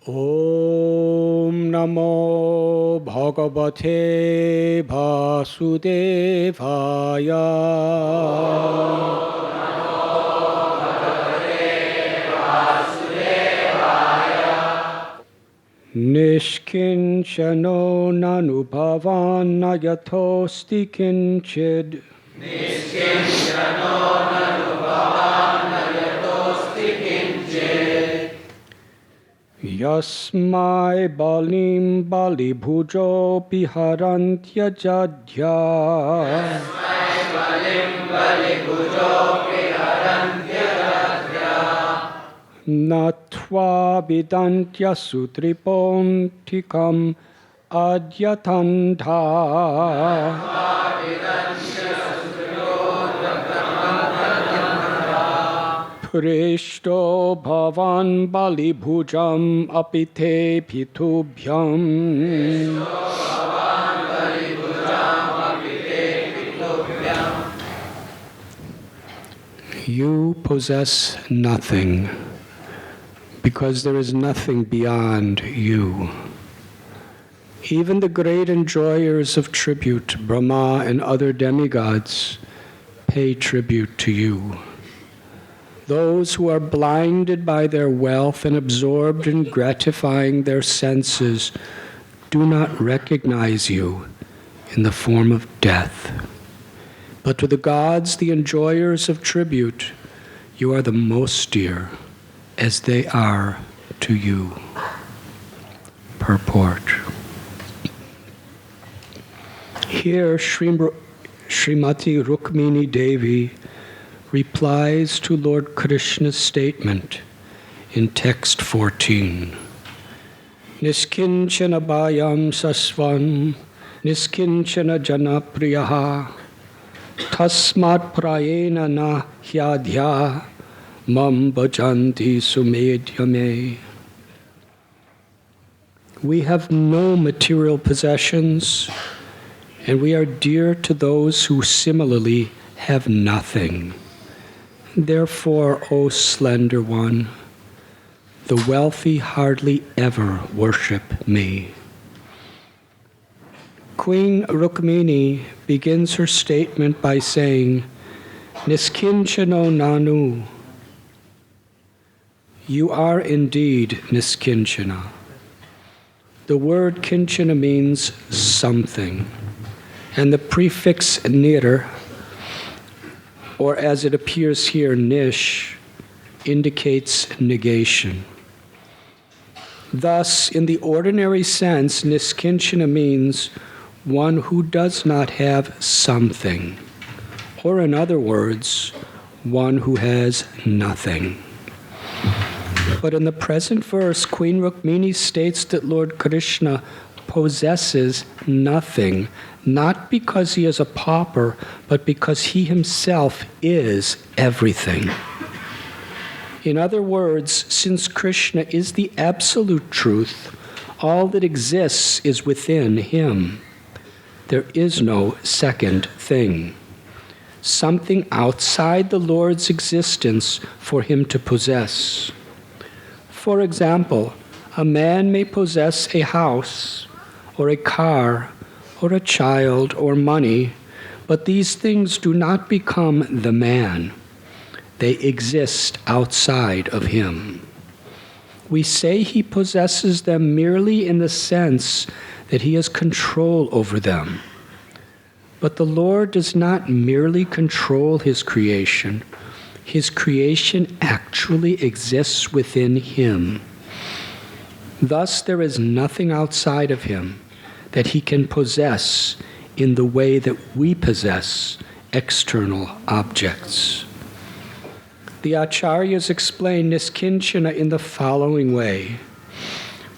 Om Namo Bhagavate Vasudevaya. Nishkinchanah nanubhavan nayatosti kinchid. Nishkinchanah nanubhavan nayatosti kinchid. Yasmai balim balibhujo piharantya jadhya. Yasmai balim balibhujo piharantya jadhya. Natva vidantya sutripontikam adyatandha. Prishto bhavan balibhujam apite pitubhyam. You possess nothing, because there is nothing beyond you. Even the great enjoyers of tribute, Brahma and other demigods, pay tribute to you. Those who are blinded by their wealth and absorbed in gratifying their senses do not recognize you in the form of death. But to the gods, the enjoyers of tribute, you are the most dear, as they are to you. Purport. Here, Srimati Rukmini Devi replies to Lord Krishna's statement in text 14. Nishkinchana bhayam sasvam, nishkinchana janapriyaha, tasmat prayena na hyadhya, mam bhajanti sumedhyame. We have no material possessions, and we are dear to those who similarly have nothing. Therefore, O slender one, the wealthy hardly ever worship me. Queen Rukmini begins her statement by saying, Nishkinchano nanu. You are indeed Nishkinchana. The word kinchana means something, and the prefix nir, or as it appears here, nish, indicates negation. Thus, in the ordinary sense, Nishkinchana means one who does not have something, or in other words, one who has nothing. But in the present verse, Queen Rukmini states that Lord Krishna possesses nothing, not because he is a pauper, but because he himself is everything. In other words, since Krishna is the absolute truth, all that exists is within him. There is no second thing, something outside the Lord's existence for him to possess. For example, a man may possess a house, or a car, or a child, or money, but these things do not become the man. They exist outside of him. We say he possesses them merely in the sense that he has control over them. But the Lord does not merely control his creation. His creation actually exists within him. Thus, there is nothing outside of him that he can possess in the way that we possess external objects. The Acharyas explain Nishkinchana in the following way.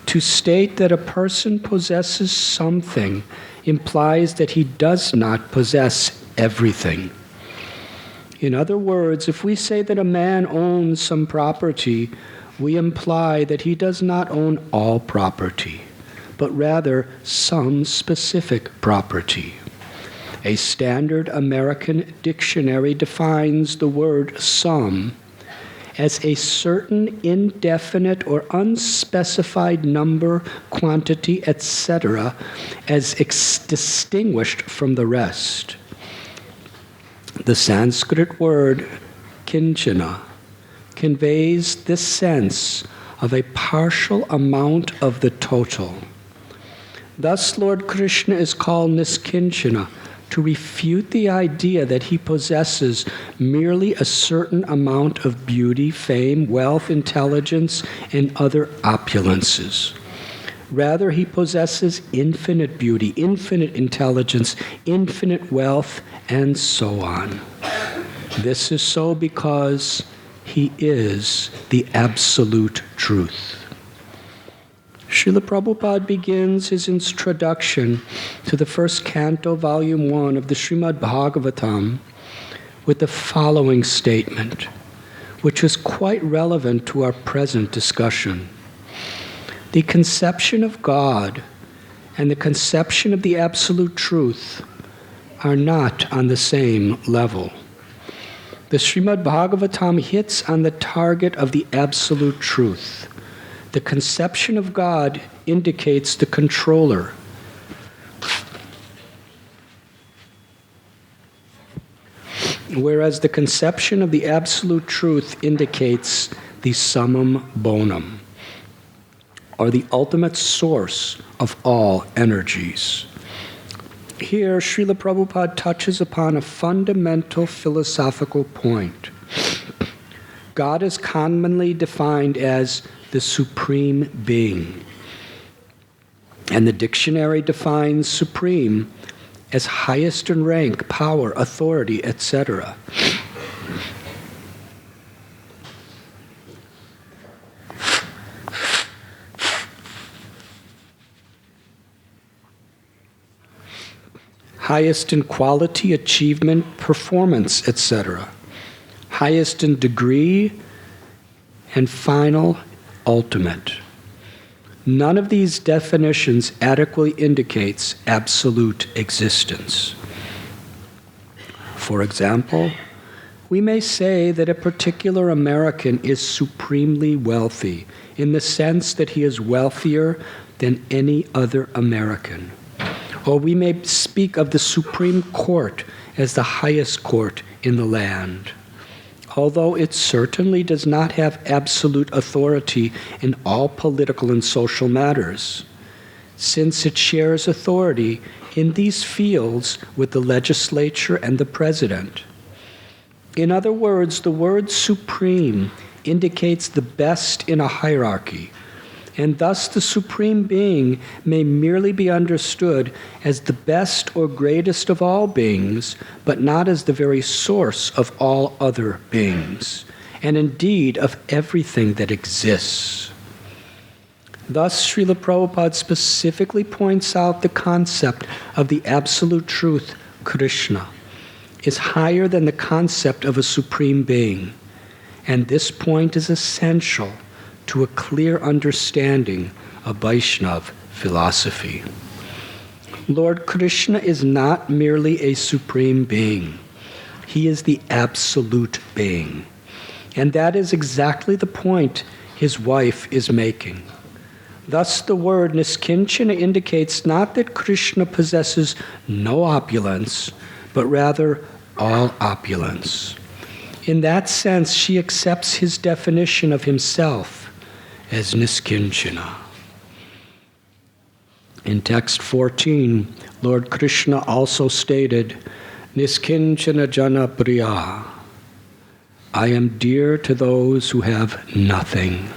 To state that a person possesses something implies that he does not possess everything. In other words, if we say that a man owns some property, we imply that he does not own all property, but rather some specific property. A standard American dictionary defines the word some as a certain indefinite or unspecified number, quantity, etc., as distinguished from the rest. The Sanskrit word kinchana conveys this sense of a partial amount of the total. Thus, Lord Krishna is called Nishkinchanah to refute the idea that he possesses merely a certain amount of beauty, fame, wealth, intelligence, and other opulences. Rather, he possesses infinite beauty, infinite intelligence, infinite wealth, and so on. This is so because he is the absolute truth. Srila Prabhupada begins his introduction to the first canto, volume 1 of the Srimad Bhagavatam with the following statement, which is quite relevant to our present discussion. The conception of God and the conception of the absolute truth are not on the same level. The Srimad Bhagavatam hits on the target of the absolute truth. The conception of God indicates the controller. Whereas the conception of the absolute truth indicates the summum bonum, or the ultimate source of all energies. Here, Srila Prabhupada touches upon a fundamental philosophical point. God is commonly defined as the supreme being. And the dictionary defines supreme as highest in rank, power, authority, etc. Highest in quality, achievement, performance, etc. Highest in degree, and final, ultimate. None of these definitions adequately indicates absolute existence. For example, we may say that a particular American is supremely wealthy in the sense that he is wealthier than any other American. Or we may speak of the Supreme Court as the highest court in the land. Although it certainly does not have absolute authority in all political and social matters, since it shares authority in these fields with the legislature and the president. In other words, the word supreme indicates the best in a hierarchy, and thus the Supreme Being may merely be understood as the best or greatest of all beings, but not as the very source of all other beings, and indeed of everything that exists. Thus, Srila Prabhupada specifically points out the concept of the absolute truth, Krishna, is higher than the concept of a Supreme Being, and this point is essential to a clear understanding of Vaishnava philosophy. Lord Krishna is not merely a supreme being. He is the absolute being. And that is exactly the point his wife is making. Thus the word Nishkinchanah indicates not that Krishna possesses no opulence, but rather all opulence. In that sense, she accepts his definition of himself as Nishkinchanah. In text 14, Lord Krishna also stated, Nishkinchana jana priya. I am dear to those who have nothing.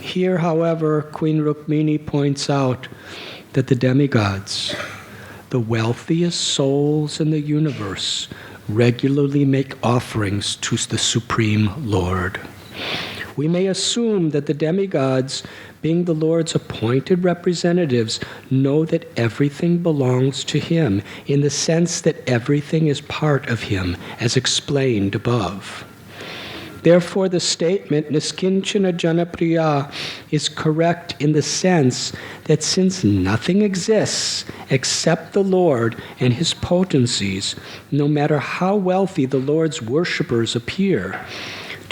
Here, however, Queen Rukmini points out that the demigods, the wealthiest souls in the universe, regularly make offerings to the Supreme Lord. We may assume that the demigods, being the Lord's appointed representatives, know that everything belongs to him, in the sense that everything is part of him, as explained above. Therefore, the statement, Nishkinchana Janapriya, is correct in the sense that since nothing exists except the Lord and his potencies, no matter how wealthy the Lord's worshippers appear,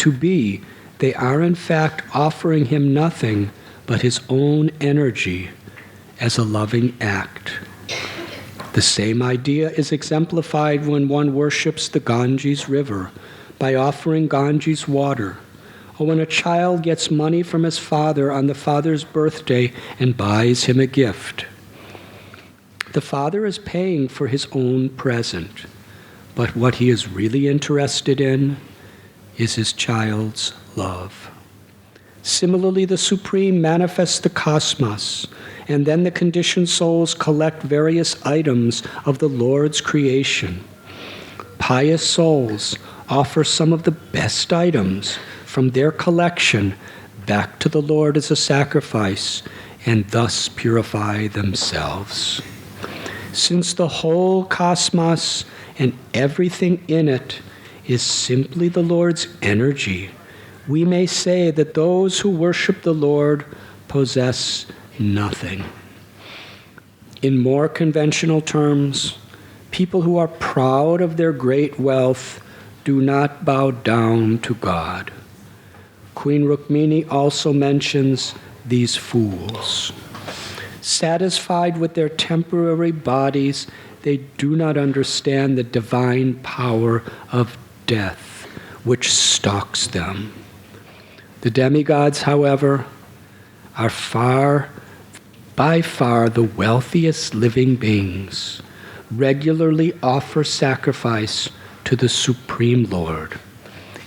to be, they are in fact offering him nothing but his own energy as a loving act. The same idea is exemplified when one worships the Ganges River by offering Ganges water, or when a child gets money from his father on the father's birthday and buys him a gift. The father is paying for his own present, but what he is really interested in is his child's love. Similarly, the Supreme manifests the cosmos, and then the conditioned souls collect various items of the Lord's creation. Pious souls offer some of the best items from their collection back to the Lord as a sacrifice, and thus purify themselves. Since the whole cosmos and everything in it is simply the Lord's energy, we may say that those who worship the Lord possess nothing. In more conventional terms, people who are proud of their great wealth do not bow down to God. Queen Rukmini also mentions these fools. Satisfied with their temporary bodies, they do not understand the divine power of death, which stalks them. The demigods, however, are by far the wealthiest living beings, regularly offer sacrifice to the Supreme Lord,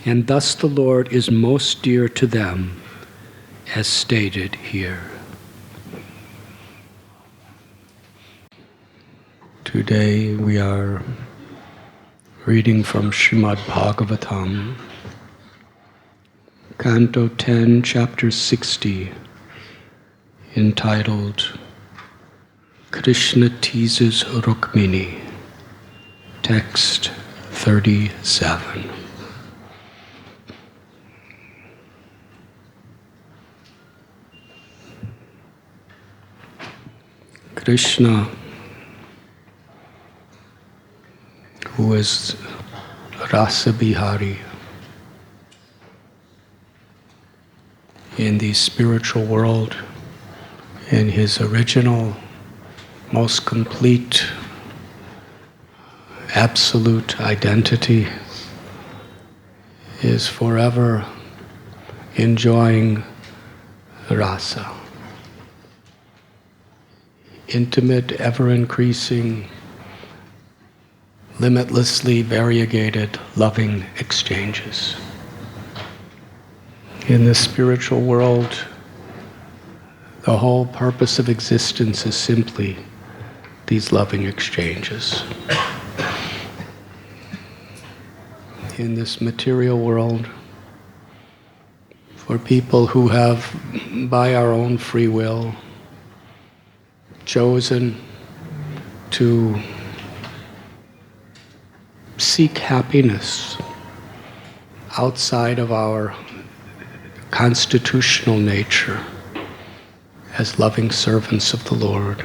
and thus the Lord is most dear to them, as stated here. Today we are reading from Srimad Bhagavatam, Canto 10, Chapter 60, entitled Krishna Teases Rukmini, text 37. Krishna, who is Rasa Bihari, in the spiritual world, in his original, most complete, absolute identity, is forever enjoying rasa. Intimate, ever-increasing, limitlessly variegated, loving exchanges. In the spiritual world, the whole purpose of existence is simply these loving exchanges. In this material world, for people who have, by our own free will, chosen to seek happiness outside of our constitutional nature as loving servants of the Lord.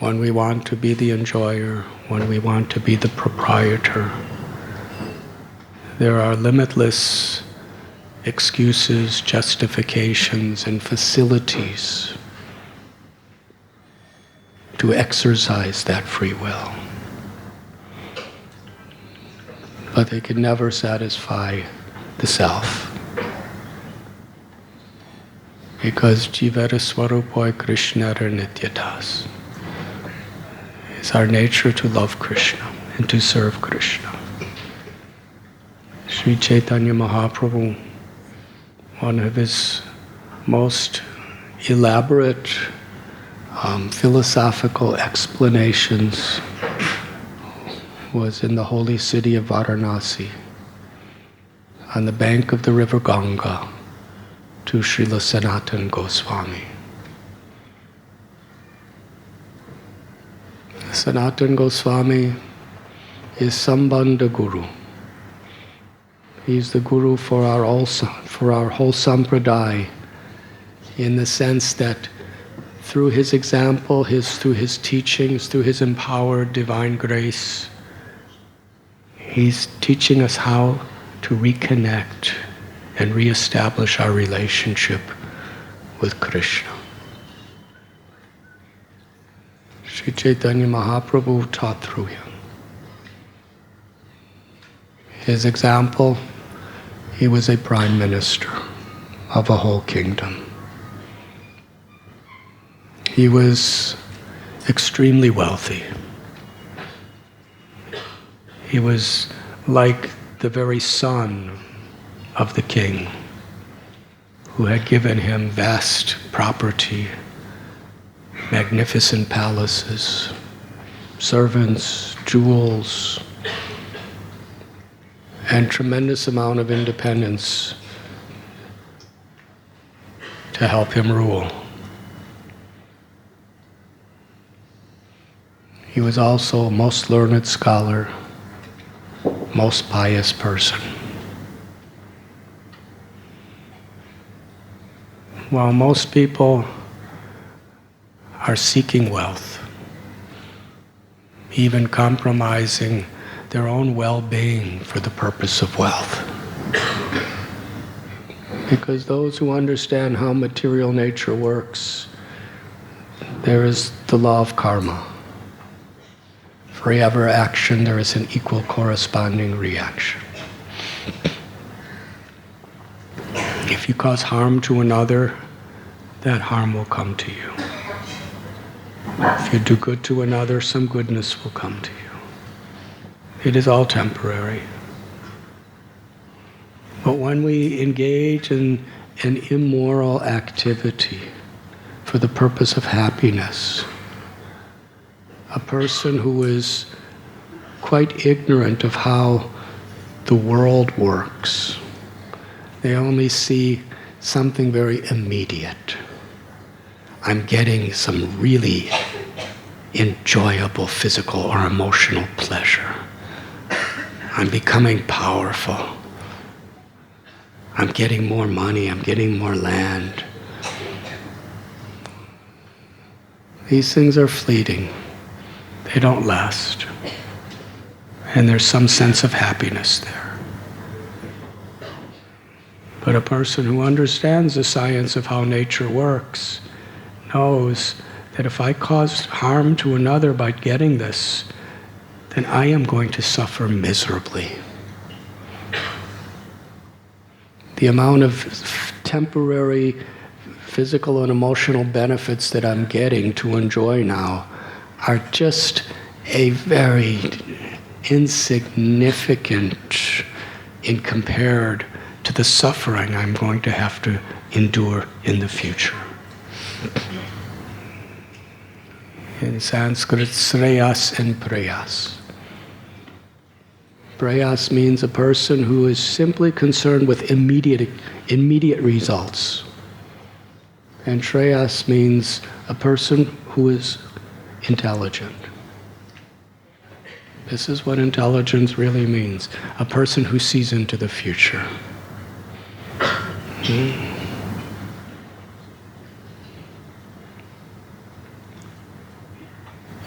When we want to be the enjoyer, when we want to be the proprietor, there are limitless excuses, justifications, and facilities to exercise that free will. But they can never satisfy the self. Because Jivara Swarupoi Krishnara Nityadas. It's our nature to love Krishna and to serve Krishna. Sri Chaitanya Mahaprabhu, one of his most elaborate philosophical explanations was in the holy city of Varanasi, on the bank of the river Ganga, to Srila Sanatana Goswami. Sanatana Goswami is Sambandha Guru. He's the Guru for our whole sampradaya, in the sense that through his example, through his teachings, through his empowered divine grace, he's teaching us how to reconnect and reestablish our relationship with Krishna. Sri Chaitanya Mahaprabhu taught through him. His example, he was a prime minister of a whole kingdom. He was extremely wealthy. He was like the very son of the king, who had given him vast property, magnificent palaces, servants, jewels, and tremendous amount of independence to help him rule. He was also a most learned scholar, most pious person. While most people are seeking wealth, even compromising their own well-being for the purpose of wealth. Because those who understand how material nature works, there is the law of karma. For every action, there is an equal corresponding reaction. If you cause harm to another, that harm will come to you. If you do good to another, some goodness will come to you. It is all temporary. But when we engage in an immoral activity for the purpose of happiness, a person who is quite ignorant of how the world works, they only see something very immediate. I'm getting some really enjoyable physical or emotional pleasure. I'm becoming powerful. I'm getting more money, I'm getting more land. These things are fleeting. They don't last. And there's some sense of happiness there. But a person who understands the science of how nature works knows that if I cause harm to another by getting this, then I am going to suffer miserably. The amount of temporary physical and emotional benefits that I'm getting to enjoy now are just a very insignificant in compared to the suffering I'm going to have to endure in the future. In Sanskrit, sreyas and preyas. Preyas means a person who is simply concerned with immediate results. And shreyas means a person who is intelligent. This is what intelligence really means. A person who sees into the future.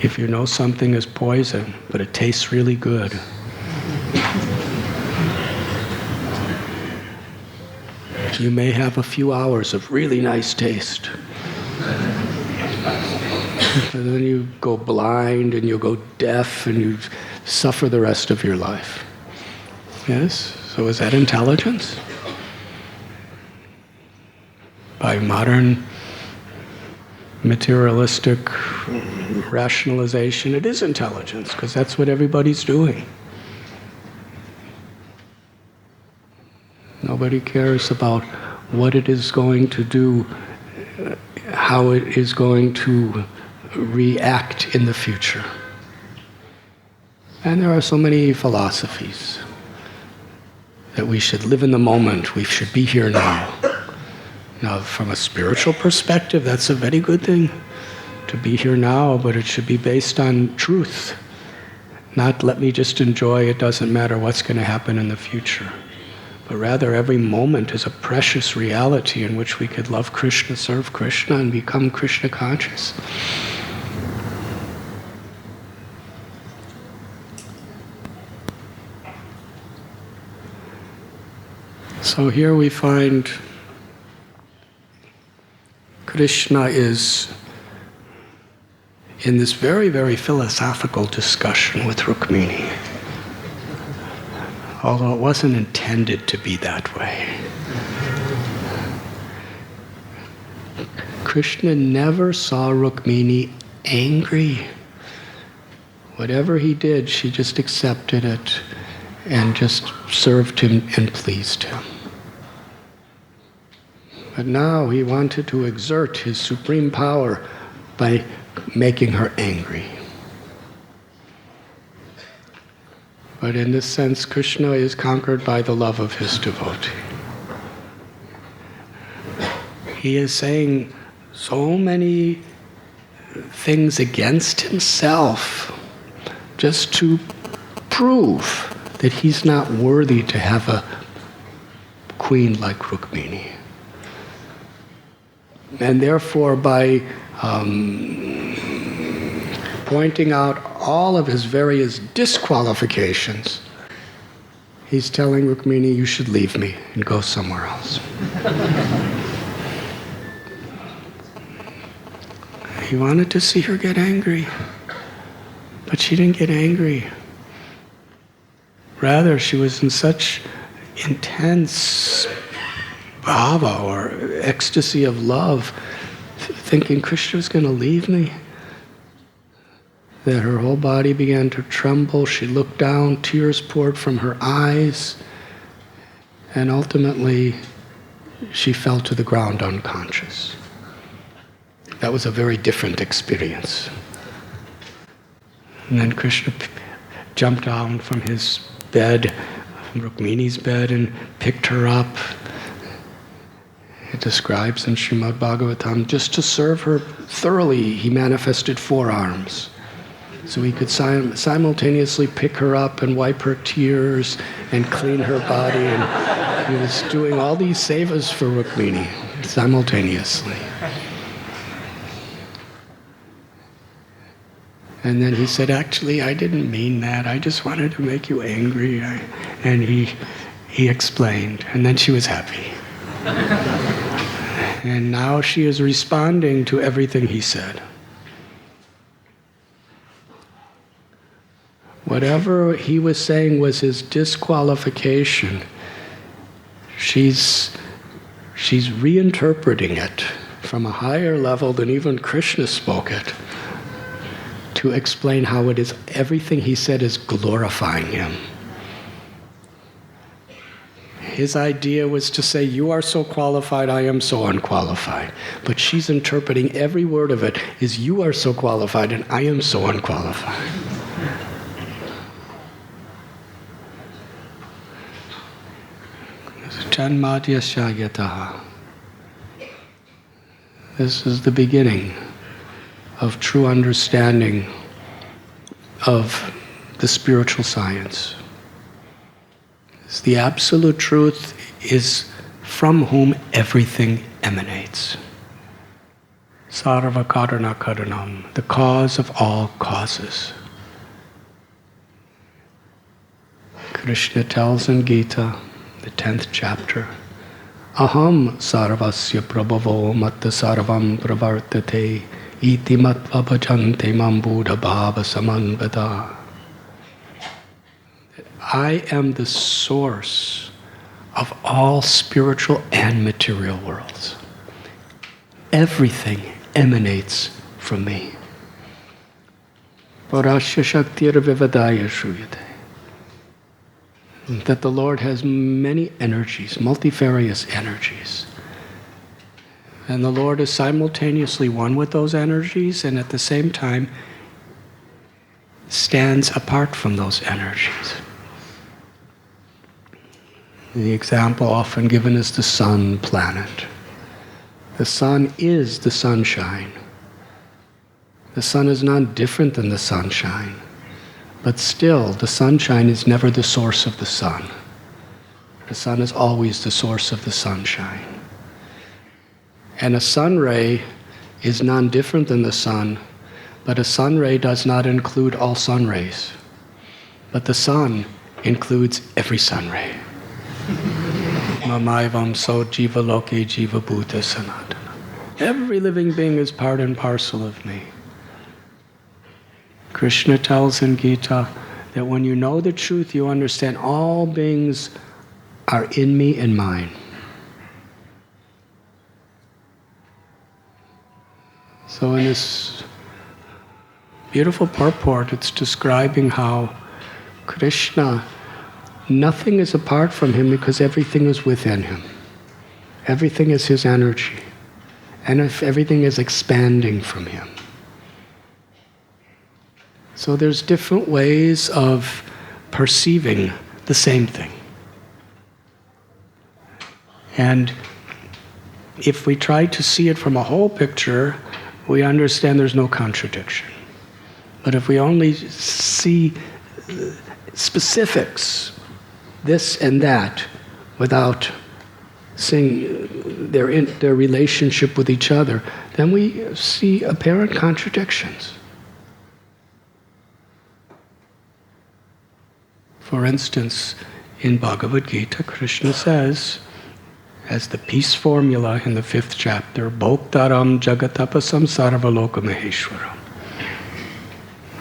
If you know something is poison, but it tastes really good, you may have a few hours of really nice taste. And then you go blind and you go deaf and you suffer the rest of your life. Yes? So is that intelligence? By modern materialistic rationalization, it is intelligence, because that's what everybody's doing. Nobody cares about what it is going to do, how it is going to react in the future. And there are so many philosophies that we should live in the moment, we should be here now. Now, from a spiritual perspective, that's a very good thing, to be here now, but it should be based on truth. Not let me just enjoy, it doesn't matter what's going to happen in the future. But rather, every moment is a precious reality in which we could love Krishna, serve Krishna, and become Krishna conscious. So here we find Krishna is in this very, very philosophical discussion with Rukmini, although it wasn't intended to be that way. Krishna never saw Rukmini angry. Whatever he did, she just accepted it and just served him and pleased him. But now he wanted to exert his supreme power by making her angry. But in this sense, Krishna is conquered by the love of his devotee. He is saying so many things against himself just to prove that he's not worthy to have a queen like Rukmini. And therefore, by pointing out all of his various disqualifications, he's telling Rukmini, you should leave me and go somewhere else. He wanted to see her get angry, but she didn't get angry. Rather, she was in such intense bhava or ecstasy of love, thinking Krishna was going to leave me, that her whole body began to tremble. She looked down, tears poured from her eyes, and ultimately she fell to the ground unconscious. That was a very different experience. And then Krishna jumped down from his bed, from Rukmini's bed, and picked her up. It describes in Srimad Bhagavatam, just to serve her thoroughly, he manifested 4 arms. So he could simultaneously pick her up and wipe her tears and clean her body. And he was doing all these sevas for Rukmini simultaneously. And then he said, actually, I didn't mean that. I just wanted to make you angry. And he explained. And then she was happy. And now she is responding to everything he said. Whatever he was saying was his disqualification, she's reinterpreting it from a higher level than even Krishna spoke it, to explain how it is everything he said is glorifying him. His idea was to say, you are so qualified, I am so unqualified. But she's interpreting every word of it as you are so qualified and I am so unqualified. Janmadyasya yataha. This is the beginning of true understanding of the spiritual science. The absolute truth is from whom everything emanates. Sarva karana karanam, the cause of all causes. Krishna tells in Gita, the 10th chapter, Aham sarvasya prabhavo matta sarvam pravartate iti matva bhajante mam buddha bhava samanvada. I am the source of all spiritual and material worlds. Everything emanates from me. Parasya shaktir vivadaya shruyate. That the Lord has many energies, multifarious energies. And the Lord is simultaneously one with those energies and at the same time stands apart from those energies. The example often given is the sun planet. The sun is the sunshine. The sun is not different than the sunshine. But still, the sunshine is never the source of the sun. The sun is always the source of the sunshine. And a sun ray is non-different than the sun, but a sun ray does not include all sun rays. But the sun includes every sun ray. Mamaivam so jiva loke jiva bhuta sanatana. Every living being is part and parcel of me. Krishna tells in Gita that when you know the truth, you understand all beings are in me and mine. So in this beautiful purport, it's describing how Krishna, nothing is apart from him because everything is within him. Everything is his energy. And if everything is expanding from him. So there's different ways of perceiving the same thing. And if we try to see it from a whole picture, we understand there's no contradiction. But if we only see specifics, this and that, without seeing their relationship with each other, then we see apparent contradictions. For instance, in Bhagavad Gita, Krishna says, as the peace formula in the 5th chapter, Bhoktaram Jagatapasam Sarvaloka Maheshwaram.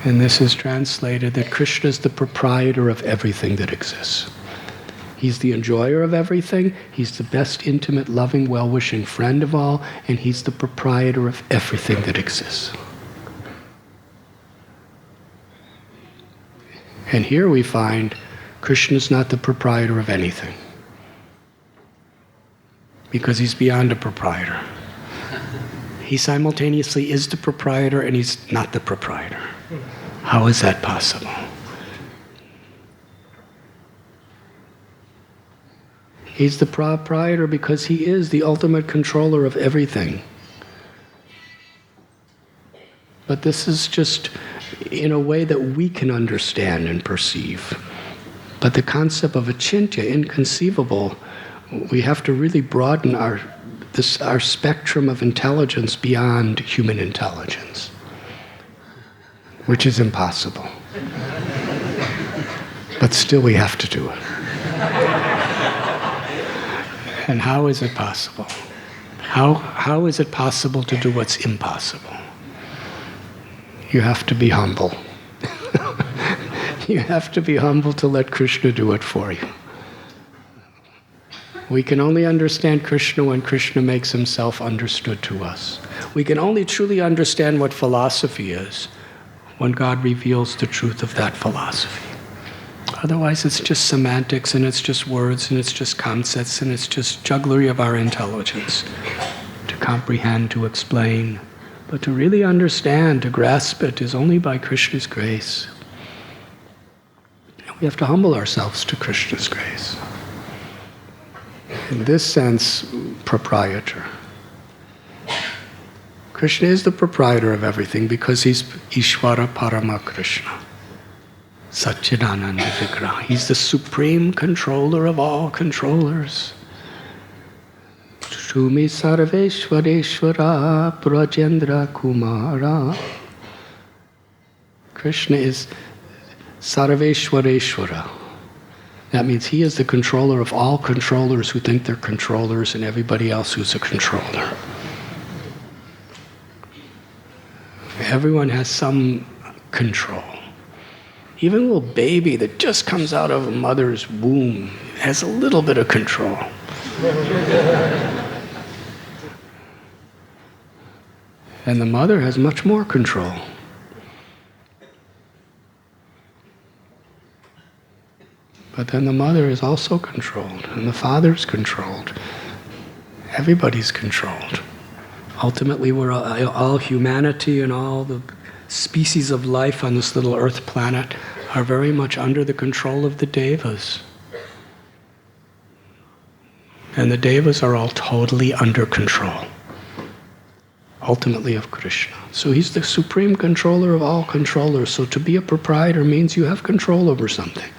And this is translated that Krishna is the proprietor of everything that exists. He's the enjoyer of everything, he's the best, intimate, loving, well-wishing friend of all, and he's the proprietor of everything that exists. And here we find Krishna's not the proprietor of anything, because he's beyond a proprietor. He simultaneously is the proprietor and he's not the proprietor. How is that possible? He's the proprietor because he is the ultimate controller of everything. But this is just in a way that we can understand and perceive. But the concept of achintya, inconceivable, we have to really broaden our spectrum of intelligence beyond human intelligence, which is impossible. But still we have to do it. And how is it possible? How is it possible to do what's impossible? You have to be humble. You have to be humble to let Krishna do it for you. We can only understand Krishna when Krishna makes himself understood to us. We can only truly understand what philosophy is when God reveals the truth of that philosophy. Otherwise, it's just semantics, and it's just words, and it's just concepts, and it's just jugglery of our intelligence to comprehend, to explain. But to really understand, to grasp it, is only by Krishna's grace. And we have to humble ourselves to Krishna's grace. In this sense, proprietor. Krishna is the proprietor of everything because he's Ishvara Parama Krishna. Satchidananda Vigraha. He's the supreme controller of all controllers. Shumi Sarveshwareshwara Prajendra Kumara. Krishna is Sarveshwareshwara. That means he is the controller of all controllers who think they're controllers and everybody else who's a controller. Everyone has some control. Even a little baby that just comes out of a mother's womb has a little bit of control. And the mother has much more control. But then the mother is also controlled, and the father's controlled. Everybody's controlled. Ultimately, we're all humanity and all the species of life on this little earth planet are very much under the control of the devas. And the devas are all totally under control, ultimately of Krishna. So he's the supreme controller of all controllers. So to be a proprietor means you have control over something.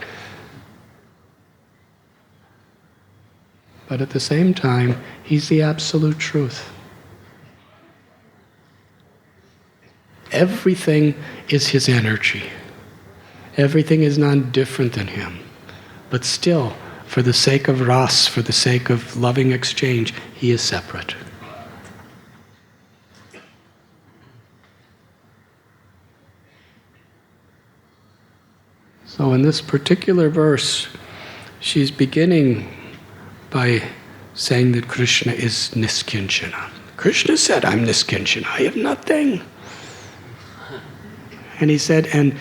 But at the same time, he's the absolute truth. Everything is his energy. Everything is not different than him. But still, for the sake of ras, for the sake of loving exchange, he is separate. So in this particular verse, she's beginning by saying that Krishna is Nishkinchanah. Krishna said, I'm Nishkinchanah, I have nothing. And he said, and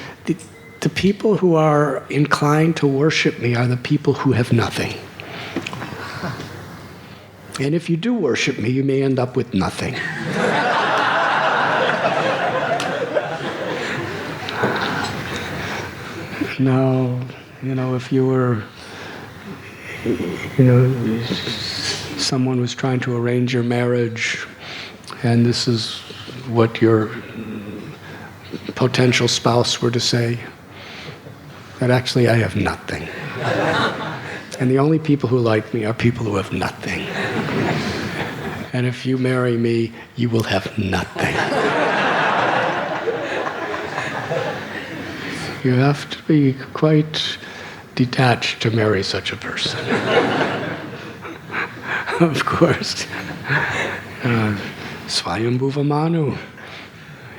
the people who are inclined to worship me are the people who have nothing. And if you do worship me, you may end up with nothing. Now, if you were, someone was trying to arrange your marriage, and this is what your potential spouse were to say, that actually I have nothing. And the only people who like me are people who have nothing. And if you marry me, you will have nothing. You have to be quite detached to marry such a person. Of course. Swayambhuva Manu,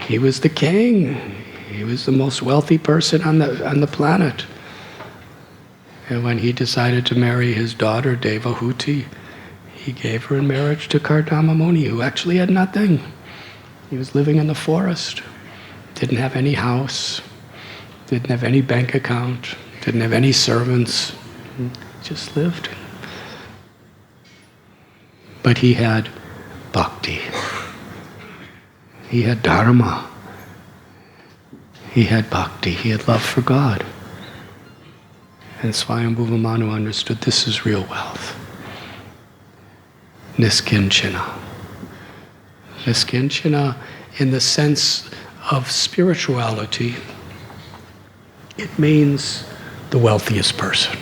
he was the king. He was the most wealthy person on the planet. And when he decided to marry his daughter, Devahuti, he gave her in marriage to Kardama Muni, who actually had nothing. He was living in the forest, didn't have any house, didn't have any bank account, didn't have any servants, just lived. But he had bhakti. He had dharma. He had bhakti. He had love for God. And Swayambhuva Manu understood this is real wealth. Nishkinchanah. Nishkinchanah, in the sense of spirituality, it means the wealthiest person.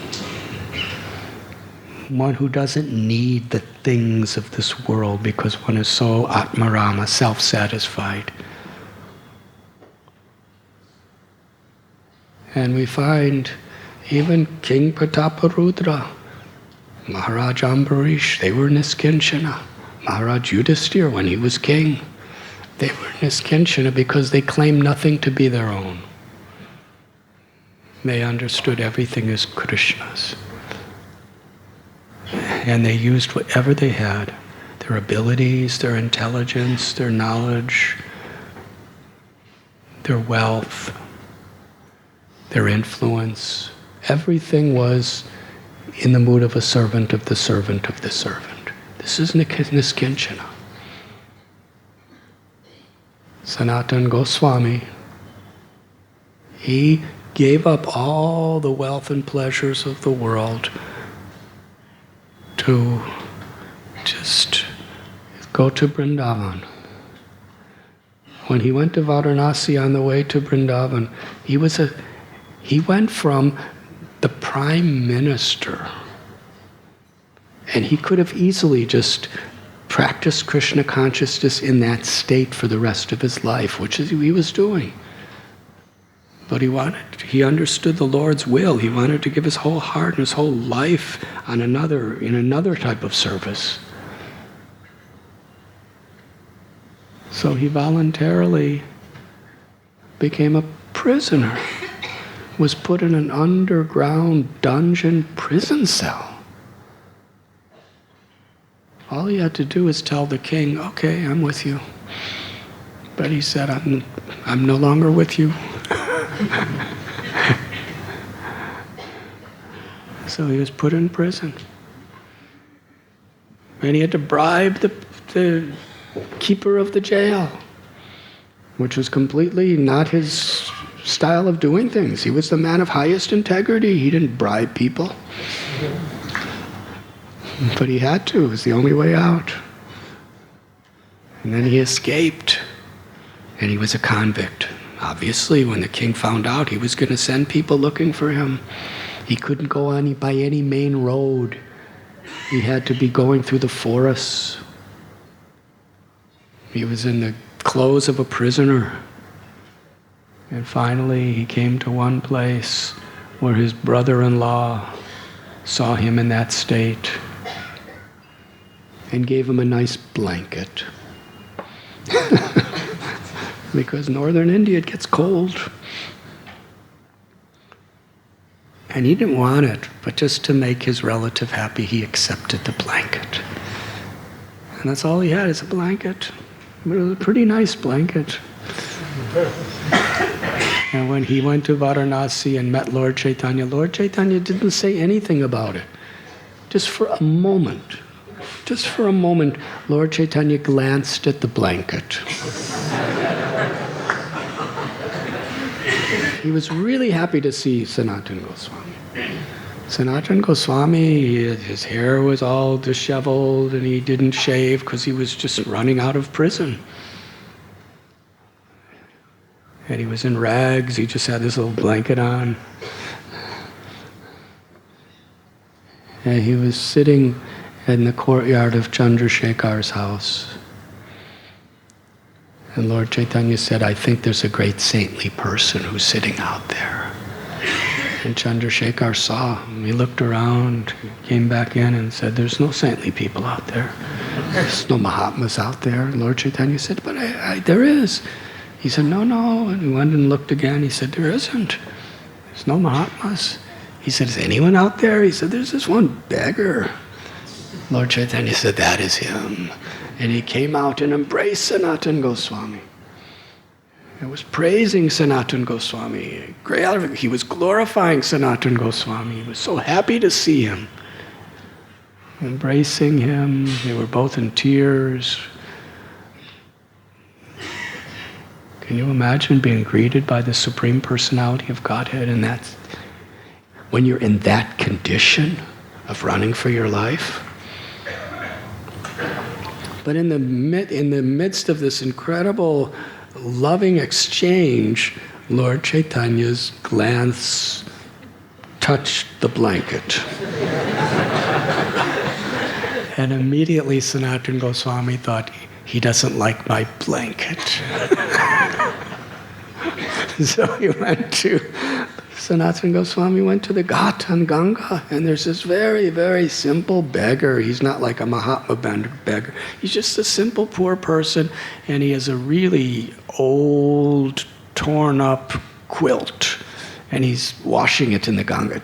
One who doesn't need the things of this world because one is so atmarama, self-satisfied. And we find even King Prataparudra, Maharaj Ambarish, they were Nishkinchanah. Maharaj Yudhisthira, when he was king, they were Nishkinchanah because they claimed nothing to be their own. They understood everything as Krishna's. And they used whatever they had, their abilities, their intelligence, their knowledge, their wealth, their influence. Everything was in the mood of a servant of the servant of the servant. This is Nishkinchanah. Sanatana Goswami, he gave up all the wealth and pleasures of the world to just go to Vrindavan. When he went to Varanasi on the way to Vrindavan, he went from the prime minister, and he could have easily just practiced Krishna consciousness in that state for the rest of his life, which is he was doing. But he understood the Lord's will. He wanted to give his whole heart and his whole life in another type of service. So he voluntarily became a prisoner, was put in an underground dungeon prison cell. All he had to do is tell the king, okay, I'm with you. But he said, I'm no longer with you. So he was put in prison. And he had to bribe the keeper of the jail, which was completely not his style of doing things. He was the man of highest integrity. He didn't bribe people. But he had to. It was the only way out. And then he escaped. And he was a convict. Obviously, when the king found out, he was going to send people looking for him. He couldn't go by any main road. He had to be going through the forests. He was in the clothes of a prisoner. And finally, he came to one place where his brother-in-law saw him in that state and gave him a nice blanket. Because northern India, it gets cold. And he didn't want it, but just to make his relative happy, he accepted the blanket. And that's all he had, is a blanket. But it was a pretty nice blanket. And when he went to Varanasi and met Lord Chaitanya didn't say anything about it. Just for a moment, Lord Chaitanya glanced at the blanket. He was really happy to see Sanatana Goswami. Sanatana Goswami, his hair was all disheveled and he didn't shave because he was just running out of prison. And he was in rags, he just had this little blanket on. And he was sitting in the courtyard of Chandrasekhar's house. And Lord Chaitanya said, I think there's a great saintly person who's sitting out there. And Chandrasekhar saw him. He looked around, came back in and said, there's no saintly people out there. There's no Mahatmas out there. And Lord Chaitanya said, but there is. He said, no. And he went and looked again. He said, there isn't. There's no Mahatmas. He said, is anyone out there? He said, there's this one beggar. Lord Chaitanya said, that is him. And he came out and embraced Sanatana Goswami. He was praising Sanatana Goswami. He was glorifying Sanatana Goswami. He was so happy to see him. Embracing him. They were both in tears. Can you imagine being greeted by the Supreme Personality of Godhead? And that's when you're in that condition of running for your life. But in the midst of this incredible, loving exchange, Lord Chaitanya's glance touched the blanket. And immediately Sanatana Goswami thought, he doesn't like my blanket. So Sanatana Goswami went to the Ghat on Ganga, and there's this very, very simple beggar. He's not like a Mahatma beggar. He's just a simple poor person, and he has a really old, torn-up quilt, and he's washing it in the Ganga.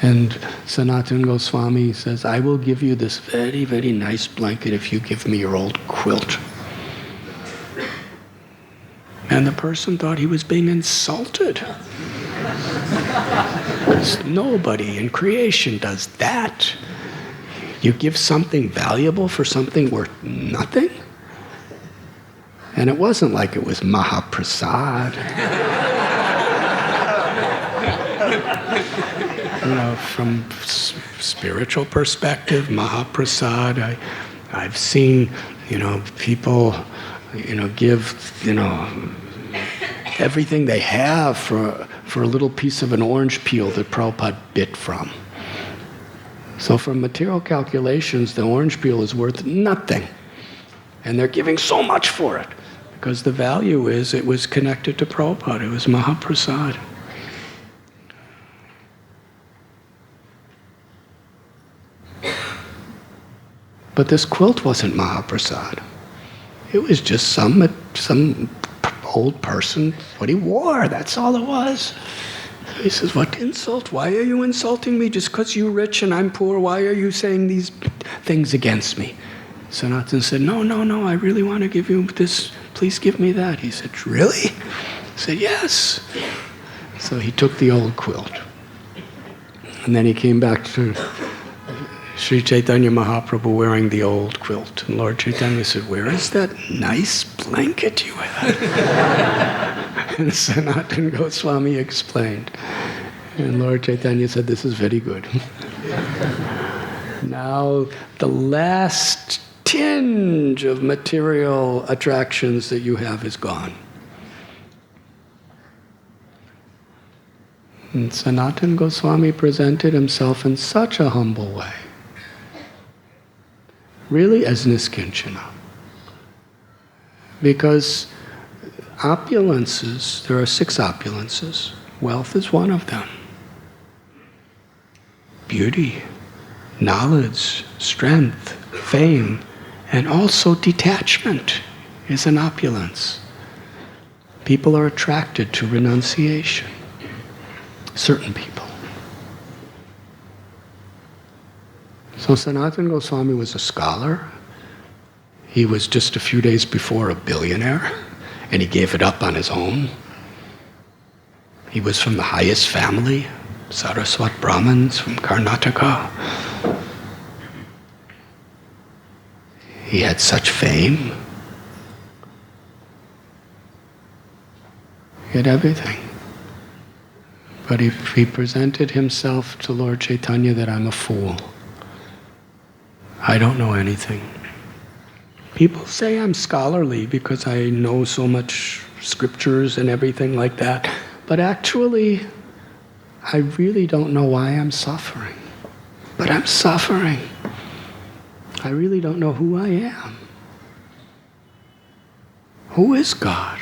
And Sanatana Goswami says, I will give you this very, very nice blanket if you give me your old quilt. And the person thought he was being insulted. Nobody in creation does that. You give something valuable for something worth nothing? And it wasn't like it was Mahaprasad. From spiritual perspective, Mahaprasad, I've seen, people, give, everything they have for a little piece of an orange peel that Prabhupada bit from. So from material calculations, the orange peel is worth nothing. And they're giving so much for it. Because the value is it was connected to Prabhupada. It was Mahaprasad. But this quilt wasn't Mahaprasad. It was just some old person, what he wore, that's all it was. He says, what insult? Why are you insulting me? Just because you're rich and I'm poor, why are you saying these things against me? Sanatana said, no, I really want to give you this. Please give me that. He said, really? He said, yes. So he took the old quilt. And then he came back to Sri Chaitanya Mahaprabhu wearing the old quilt. And Lord Chaitanya said, where is that nice blanket you had? And Sanatana Goswami explained. And Lord Chaitanya said, this is very good. Now, the last tinge of material attractions that you have is gone. And Sanatana Goswami presented himself in such a humble way. Really as Nishkinchanah. Because opulences, there are 6 opulences. Wealth is one of them. beauty, knowledge, strength, fame, and also detachment is an opulence. People are attracted to renunciation. Certain people. So Sanatana Goswami was a scholar. He was just a few days before a billionaire, and he gave it up on his own. He was from the highest family, Saraswat Brahmins from Karnataka. He had such fame. He had everything. But he presented himself to Lord Chaitanya that I'm a fool. I don't know anything. People say I'm scholarly because I know so much scriptures and everything like that. But actually, I really don't know why I'm suffering. But I'm suffering. I really don't know who I am. Who is God?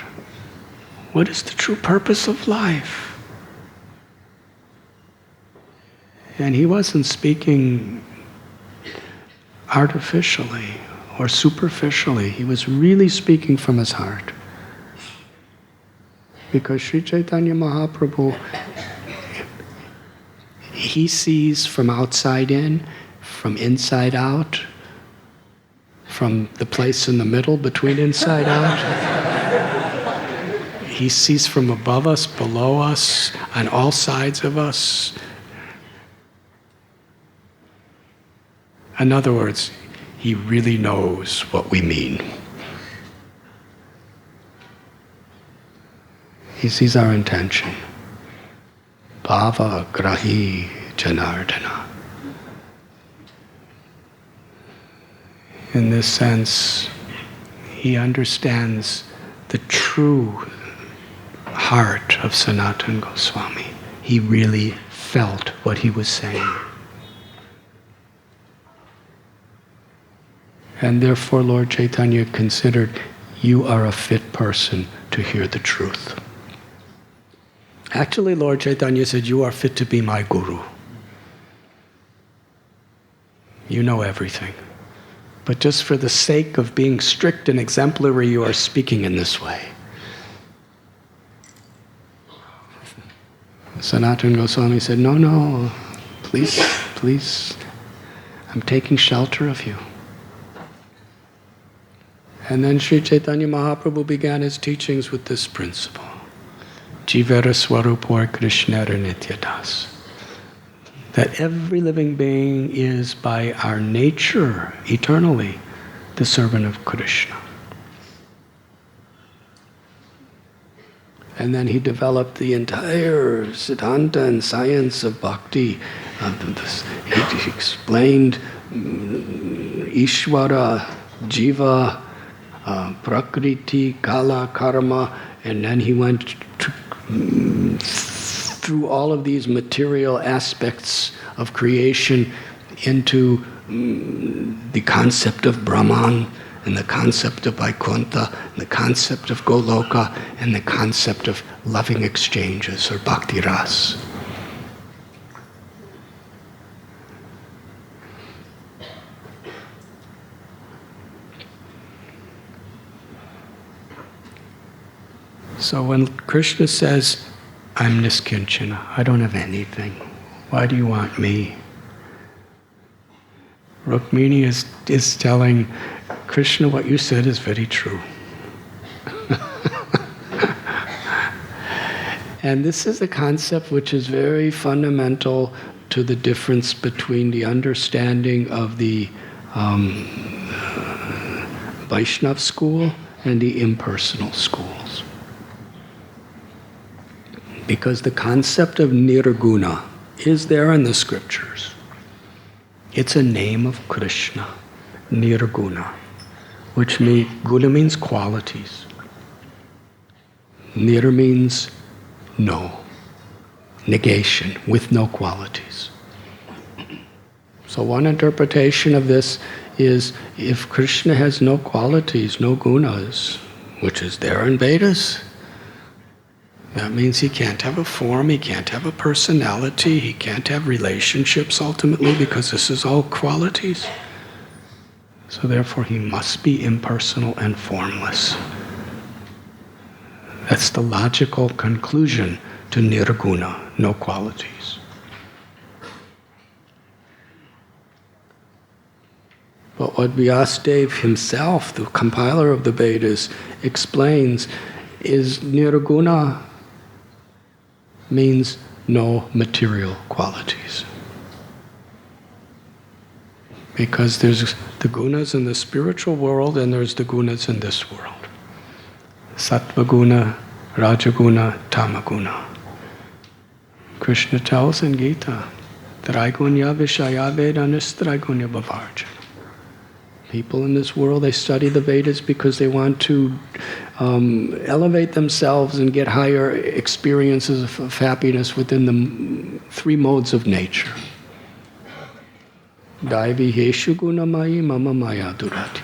What is the true purpose of life? And he wasn't speaking artificially or superficially. He was really speaking from his heart. Because Sri Chaitanya Mahaprabhu, he sees from outside in, from inside out, from the place in the middle between inside out. He sees from above us, below us, on all sides of us. In other words, he really knows what we mean. He sees our intention. Bhava grahi janardana. In this sense, he understands the true heart of Sanatana Goswami. He really felt what he was saying. And therefore Lord Chaitanya considered, you are a fit person to hear the truth. Actually, Lord Chaitanya said, you are fit to be my guru. You know everything. But just for the sake of being strict and exemplary, you are speaking in this way. Sanatana Goswami said, no, please, I'm taking shelter of you. And then Sri Chaitanya Mahaprabhu began his teachings with this principle. Jivara Swarupor Krishnara Nityadas. That every living being is by our nature, eternally, the servant of Krishna. And then he developed the entire Siddhanta and science of bhakti. He explained Ishvara, Jiva, Prakriti, Kala, Karma, and then he went through all of these material aspects of creation into the concept of Brahman, and the concept of Vaikuntha, and the concept of Goloka, and the concept of loving exchanges, or Bhakti Ras. So when Krishna says, I'm Nishkinchanah, I don't have anything, why do you want me? Rukmini is telling Krishna, what you said is very true. And this is a concept which is very fundamental to the difference between the understanding of the Vaishnav school and the impersonal schools. Because the concept of nirguna is there in the scriptures. It's a name of Krishna, nirguna, which means, guna means qualities. Nir means no, negation, with no qualities. So one interpretation of this is, if Krishna has no qualities, no gunas, which is there in Vedas, That means he can't have a form, he can't have a personality, he can't have relationships ultimately, because this is all qualities. So therefore he must be impersonal and formless. That's the logical conclusion to nirguna, no qualities. But what Vyasadeva himself, the compiler of the Vedas, explains is nirguna means no material qualities. Because there's the gunas in the spiritual world and there's the gunas in this world. Sattva guna, Rajaguna, Tamaguna. Krishna tells in Gita, Traigunya Vishaya Vedanis Traigunya Bhavarjana. People in this world, they study the Vedas because they want to elevate themselves and get higher experiences of happiness within the three modes of nature. Daivi Heshu Gunamayi Mama Maya Duratya.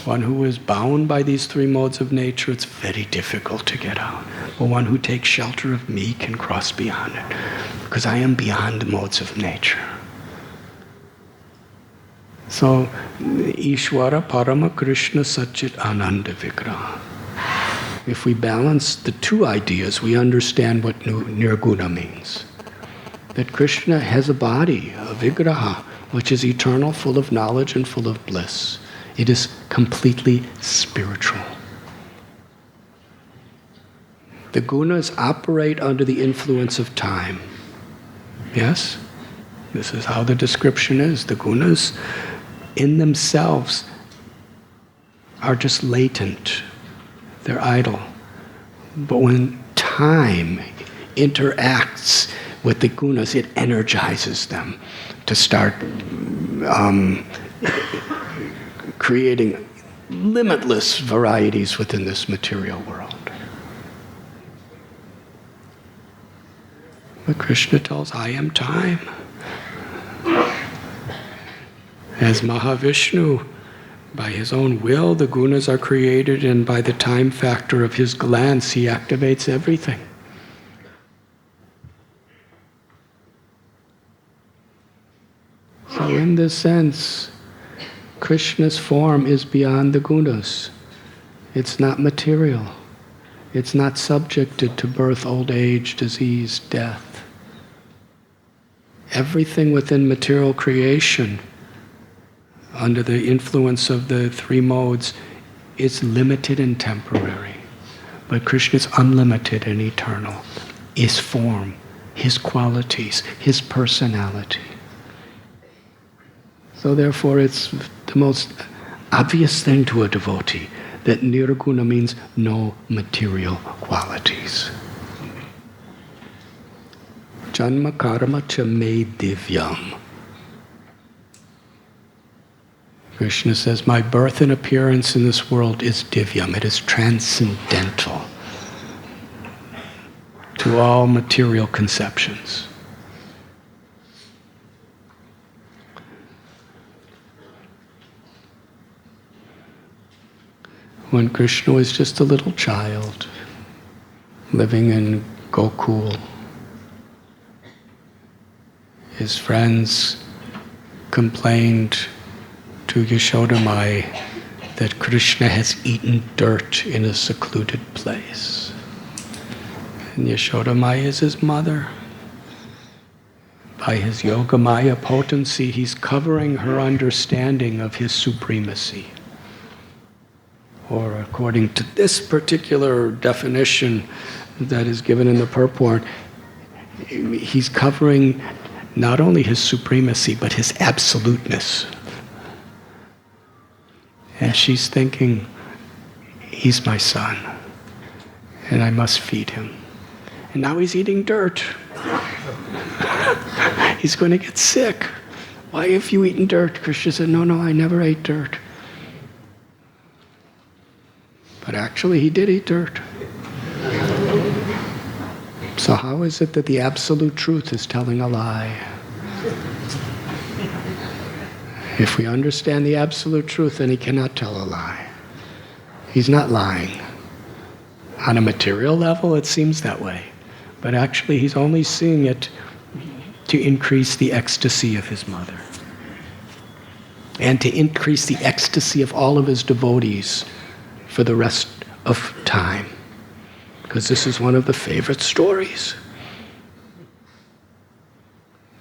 One who is bound by these three modes of nature, it's very difficult to get out. But one who takes shelter of me can cross beyond it, because I am beyond the modes of nature. So, Ishvara Parama Krishna Satchit Ananda Vigraha. If we balance the two ideas, we understand what nirguna means. That Krishna has a body, a vigraha, which is eternal, full of knowledge and full of bliss. It is completely spiritual. The gunas operate under the influence of time. Yes? This is how the description is. The gunas in themselves are just latent. They're idle. But when time interacts with the gunas, it energizes them to start creating limitless varieties within this material world. But Krishna tells, I am time. As Mahavishnu, by his own will, the gunas are created, and by the time factor of his glance, he activates everything. So in this sense, Krishna's form is beyond the gunas. It's not material. It's not subjected to birth, old age, disease, death. Everything within material creation, under the influence of the three modes, is limited and temporary. But Krishna is unlimited and eternal. His form, his qualities, his personality. So therefore it's the most obvious thing to a devotee that nirguna means no material qualities. Janma karma cha me divyam. Krishna says, my birth and appearance in this world is divyam. It is transcendental to all material conceptions. When Krishna was just a little child, living in Gokul, his friends complained to Yashoda Mai that Krishna has eaten dirt in a secluded place. And Yashoda Mai is his mother. By his Yogamaya potency, he's covering her understanding of his supremacy. Or according to this particular definition that is given in the purport, he's covering not only his supremacy, but his absoluteness. And she's thinking, he's my son, and I must feed him. And now he's eating dirt. He's going to get sick. Why have you eaten dirt? Krishna said, no, I never ate dirt. But actually, he did eat dirt. So how is it that the absolute truth is telling a lie? If we understand the absolute truth, then he cannot tell a lie. He's not lying. On a material level, it seems that way. But actually, he's only seeing it to increase the ecstasy of his mother. And to increase the ecstasy of all of his devotees for the rest of time. Because this is one of the favorite stories.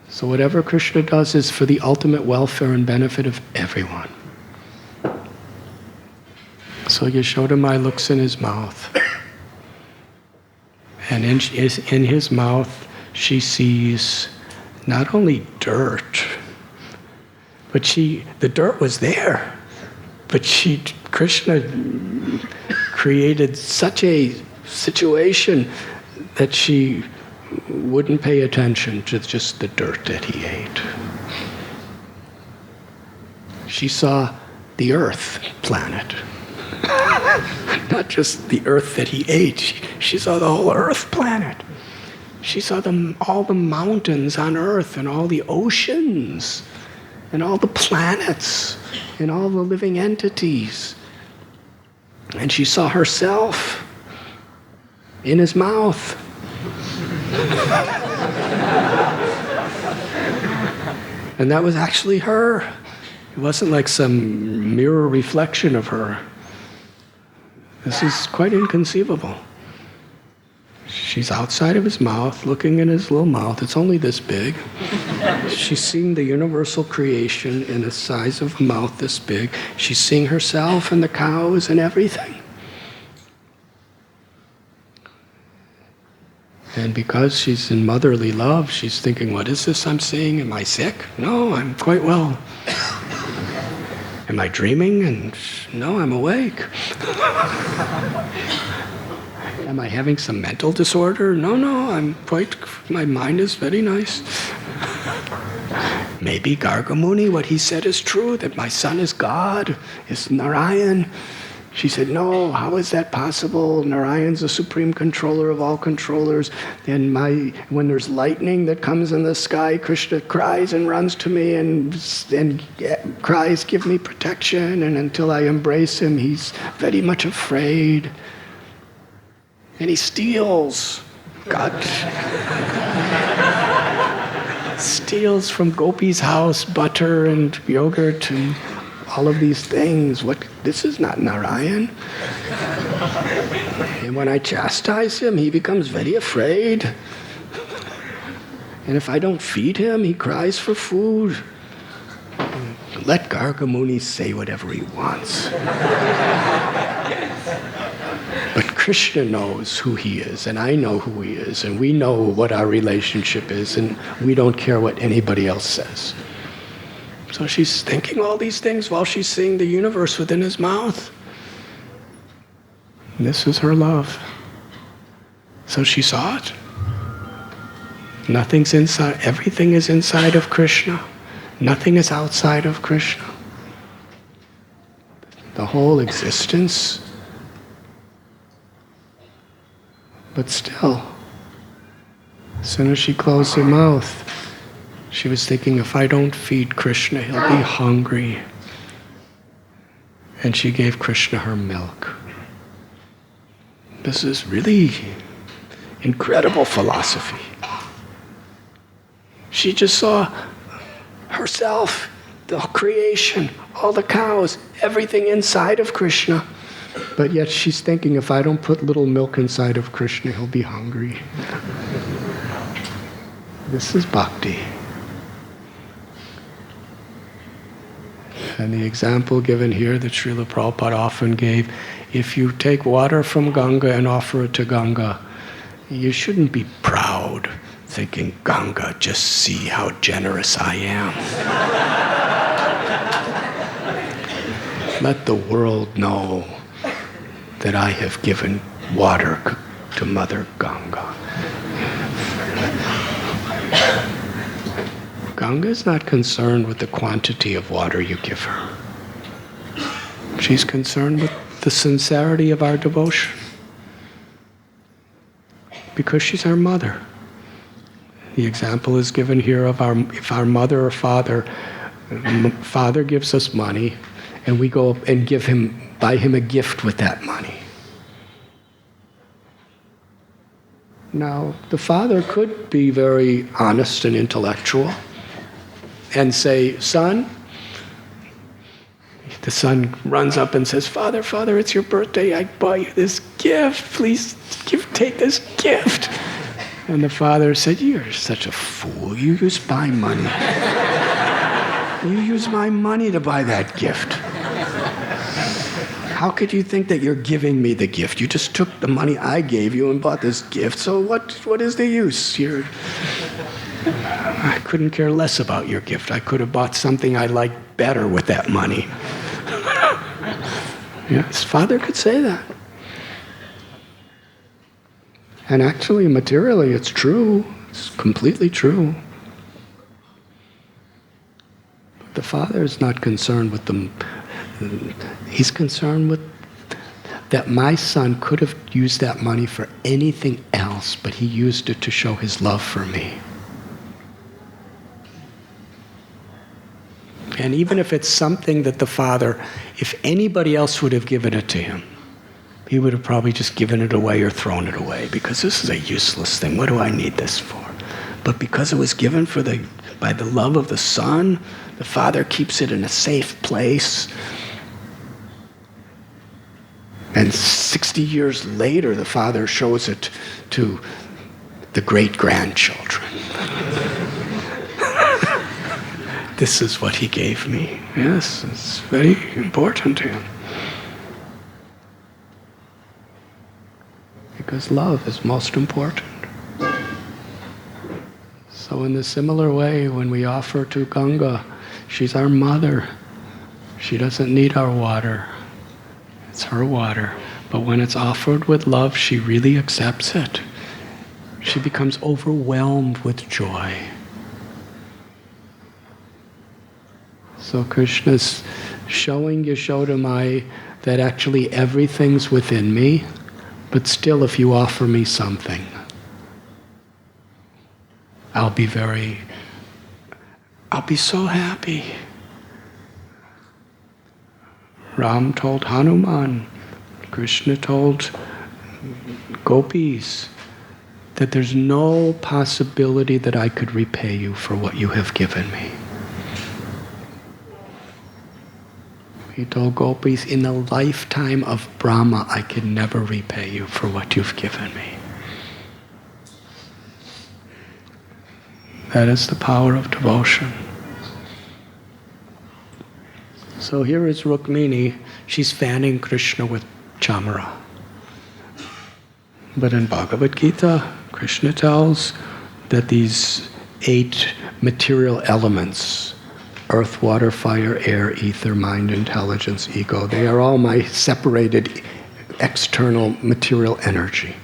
So whatever Krishna does is for the ultimate welfare and benefit of everyone. So Yashodamai looks in his mouth. And in his mouth, she sees not only dirt, but the dirt was there. But Krishna created such a situation that she wouldn't pay attention to just the dirt that he ate. She saw the earth planet. Not just the earth that he ate. She saw the whole earth planet. She saw all the mountains on earth and all the oceans and all the planets and all the living entities. And she saw herself in his mouth. And that was actually her. It wasn't like some mirror reflection of her. This is quite inconceivable. She's outside of his mouth, looking in his little mouth. It's only this big. She's seeing the universal creation in a size of a mouth this big. She's seeing herself and the cows and everything. And because she's in motherly love, she's thinking, what is this I'm seeing? Am I sick? No, I'm quite well. Am I dreaming? And no, I'm awake. Am I having some mental disorder? No, my mind is very nice. Maybe Gargamuni, what he said is true, that my son is God, is Narayan. She said, no, how is that possible? Narayan's the supreme controller of all controllers. And when there's lightning that comes in the sky, Krishna cries and runs to me and cries, give me protection. And until I embrace him, he's very much afraid. And he steals. God steals from Gopi's house butter and yogurt and all of these things. This is not Narayan. And when I chastise him, he becomes very afraid. And if I don't feed him, he cries for food. Let Gargamuni say whatever he wants. But Krishna knows who he is, and I know who he is, and we know what our relationship is, and we don't care what anybody else says. So she's thinking all these things while she's seeing the universe within his mouth. And this is her love. So she saw it. Nothing's inside, everything is inside of Krishna. Nothing is outside of Krishna. The whole existence. But still, as soon as she closed her mouth, she was thinking, if I don't feed Krishna, he'll be hungry. And she gave Krishna her milk. This is really incredible philosophy. She just saw herself, the creation, all the cows, everything inside of Krishna. But yet she's thinking, if I don't put little milk inside of Krishna, he'll be hungry. This is bhakti. And the example given here that Srila Prabhupada often gave, if you take water from Ganga and offer it to Ganga, you shouldn't be proud, thinking, Ganga, just see how generous I am. Let the world know that I have given water to Mother Ganga. Ganga is not concerned with the quantity of water you give her. She's concerned with the sincerity of our devotion. Because she's our mother. The example is given here of if our mother or father gives us money, and we go and buy him a gift with that money. Now, the father could be very honest and intellectual and say, son, the son runs up and says, Father, Father, it's your birthday. I bought you this gift. Please take this gift. And the father said, you're such a fool. You use my money. You use my money to buy that gift. How could you think that you're giving me the gift? You just took the money I gave you and bought this gift. So what is the use? I couldn't care less about your gift. I could have bought something I liked better with that money. Yes, father could say that. And actually, materially, it's true. It's completely true. But the father is not concerned with them. He's concerned with that my son could have used that money for anything else, but he used it to show his love for me. And even if it's something that the father, if anybody else would have given it to him, he would have probably just given it away or thrown it away, because this is a useless thing. What do I need this for? But because it was given by the love of the son, the father keeps it in a safe place. And 60 years later, the father shows it to the great-grandchildren. This is what he gave me. Yes, it's very important to him. Because love is most important. So in a similar way, when we offer to Ganga, she's our mother. She doesn't need our water. It's her water. But when it's offered with love, she really accepts it. She becomes overwhelmed with joy. So Krishna's showing Yashoda that actually everything's within me, but still if you offer me something, I'll be so happy. Ram told Hanuman, Krishna told gopis, that there's no possibility that I could repay you for what you have given me. He told gopis, in the lifetime of Brahma, I could never repay you for what you've given me. That is the power of devotion. So here is Rukmini. She's fanning Krishna with chamara. But in Bhagavad Gita, Krishna tells that these 8 material elements, earth, water, fire, air, ether, mind, intelligence, ego, they are all my separated external material energy.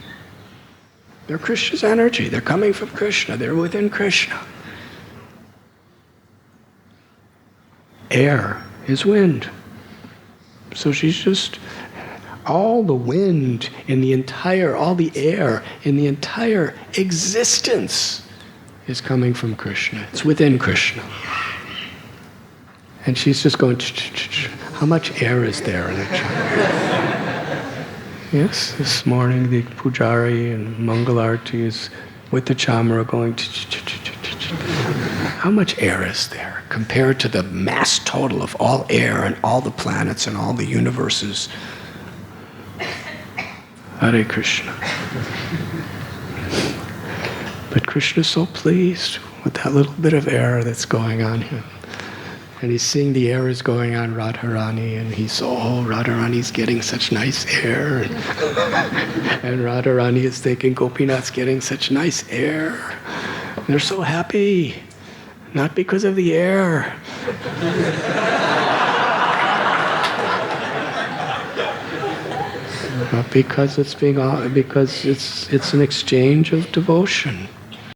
They're Krishna's energy. They're coming from Krishna. They're within Krishna. Air is wind. So she's just, all the wind in the entire, all the air in the entire existence is coming from Krishna. It's within Krishna. And she's just going, how much air is there in a child? Yes, this morning the pujari and Mangalarti is with the chamara going, how much air is there compared to the mass total of all air and all the planets and all the universes? Hare Krishna. But Krishna's so pleased with that little bit of air that's going on here. And he's seeing the air is going on Radharani, and he's, Radharani's getting such nice air. And Radharani is thinking, Gopinath's getting such nice air. And they're so happy, not because of the air. But because it's an exchange of devotion.